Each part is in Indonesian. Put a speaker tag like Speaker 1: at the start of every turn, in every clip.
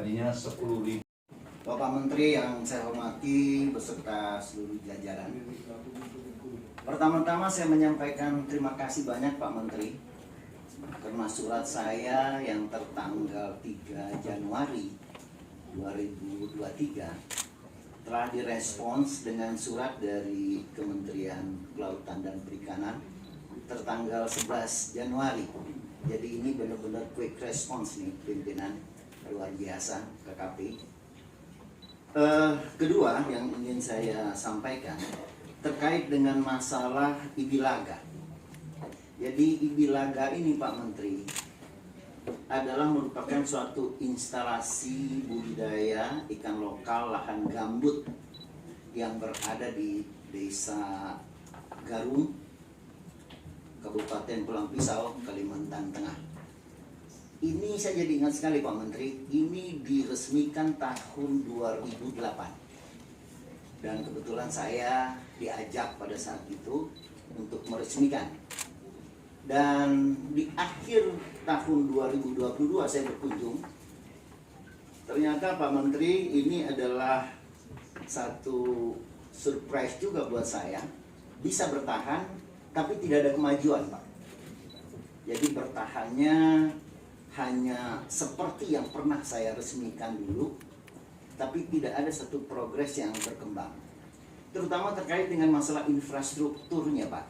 Speaker 1: tadinya 10.000.
Speaker 2: Bapak Menteri yang saya hormati beserta seluruh jajaran. Pertama-tama saya menyampaikan terima kasih banyak Pak Menteri karena surat saya yang tertanggal 3 Januari 2023 telah direspons dengan surat dari Kementerian Kelautan dan Perikanan tertanggal 11 Januari. Jadi ini benar-benar quick response nih pimpinan, luar biasa KKP. Kedua yang ingin saya sampaikan terkait dengan masalah Ibilaga. Jadi Ibilaga ini Pak Menteri adalah merupakan suatu instalasi budidaya ikan lokal lahan gambut yang berada di Desa Garung, Kabupaten Pulang Pisau, Kalimantan Tengah. Ini saya jadi ingat sekali Pak Menteri, ini diresmikan tahun 2008. Dan kebetulan saya diajak pada saat itu untuk meresmikan. Dan di akhir tahun 2022 saya berkunjung. Ternyata Pak Menteri ini adalah satu surprise juga buat saya. Bisa bertahan tapi tidak ada kemajuan Pak. Jadi bertahannya hanya seperti yang pernah saya resmikan dulu, tapi tidak ada satu progres yang berkembang. Terutama terkait dengan masalah infrastrukturnya Pak.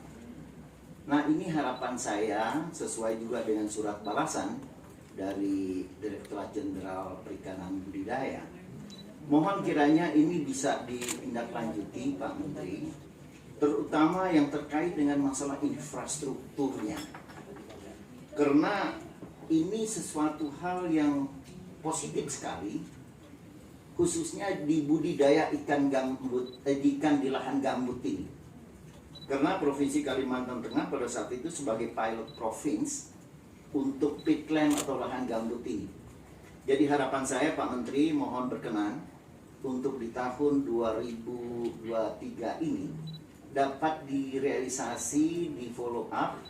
Speaker 2: Nah ini harapan saya sesuai juga dengan surat balasan dari Direktorat Jenderal Perikanan Budidaya. Mohon kiranya ini bisa ditindaklanjuti Pak Menteri, terutama yang terkait dengan masalah infrastrukturnya. Karena ini sesuatu hal yang positif sekali, khususnya di budidaya ikan gambut, ikan di lahan gambut ini. Karena Provinsi Kalimantan Tengah pada saat itu sebagai pilot provinsi untuk peatland atau lahan gambut ini. Jadi harapan saya Pak Menteri mohon berkenan untuk di tahun 2023 ini dapat direalisasi, di follow up,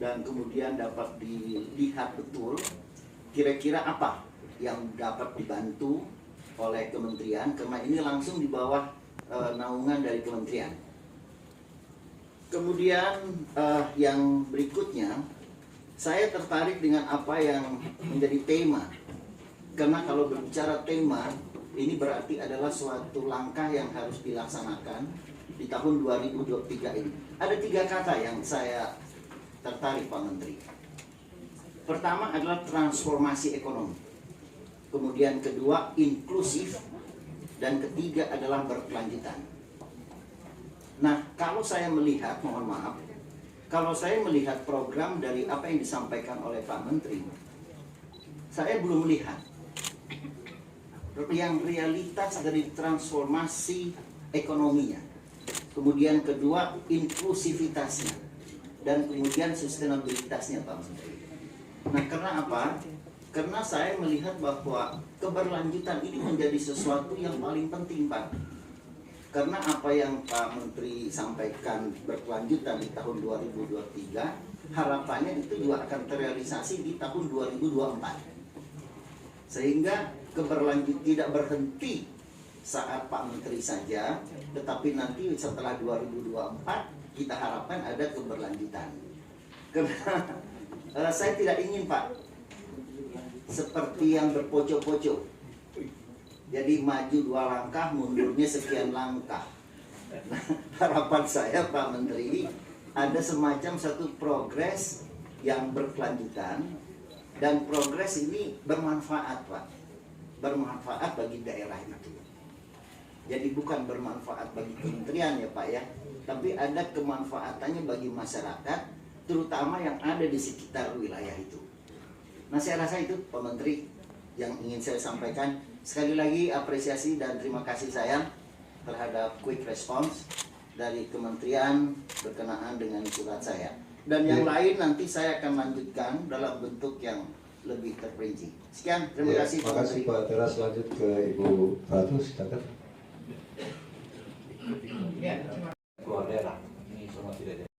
Speaker 2: dan kemudian dapat dilihat betul kira-kira apa yang dapat dibantu oleh kementerian, karena ini langsung di bawah naungan dari kementerian. Kemudian yang berikutnya, saya tertarik dengan apa yang menjadi tema, karena kalau berbicara tema ini berarti adalah suatu langkah yang harus dilaksanakan di tahun 2023 ini. Ada 3 kata yang saya tertarik Pak Menteri. Pertama adalah transformasi ekonomi, kemudian kedua inklusif, dan ketiga adalah berkelanjutan. Nah kalau saya melihat, mohon maaf, kalau saya melihat program dari apa yang disampaikan oleh Pak Menteri, saya belum melihat yang realitas dari transformasi ekonominya, kemudian kedua inklusivitasnya, dan kemudian sustainabilitasnya Pak Menteri. Nah karena apa? Karena saya melihat bahwa keberlanjutan ini menjadi sesuatu yang paling penting Pak. Karena apa yang Pak Menteri sampaikan berkelanjutan di tahun 2023, harapannya itu juga akan terrealisasi di tahun 2024. Sehingga keberlanjutan tidak berhenti saat Pak Menteri saja, tetapi nanti setelah 2024 kita harapkan ada keberlanjutan. Karena saya tidak ingin Pak seperti yang berpojok-pojok. Jadi maju 2 langkah, mundurnya sekian langkah. Nah, harapan saya Pak Menteri ada semacam satu progres yang berkelanjutan, dan progres ini bermanfaat Pak. Bermanfaat bagi daerah itu. Jadi bukan bermanfaat bagi kementerian ya Pak ya, tapi ada kemanfaatannya bagi masyarakat, terutama yang ada di sekitar wilayah itu. Nah saya rasa itu Pak Menteri yang ingin saya sampaikan. Sekali lagi apresiasi dan terima kasih saya terhadap quick response dari kementerian berkenaan dengan surat saya. Dan yang lain nanti saya akan lanjutkan dalam bentuk yang lebih terperinci. Sekian, terima kasih Pak Menteri.
Speaker 3: Terima kasih Pak. Teras lanjut ke Ibu Ratu, silakan.
Speaker 1: Keluar daerah ini semua tidak ada.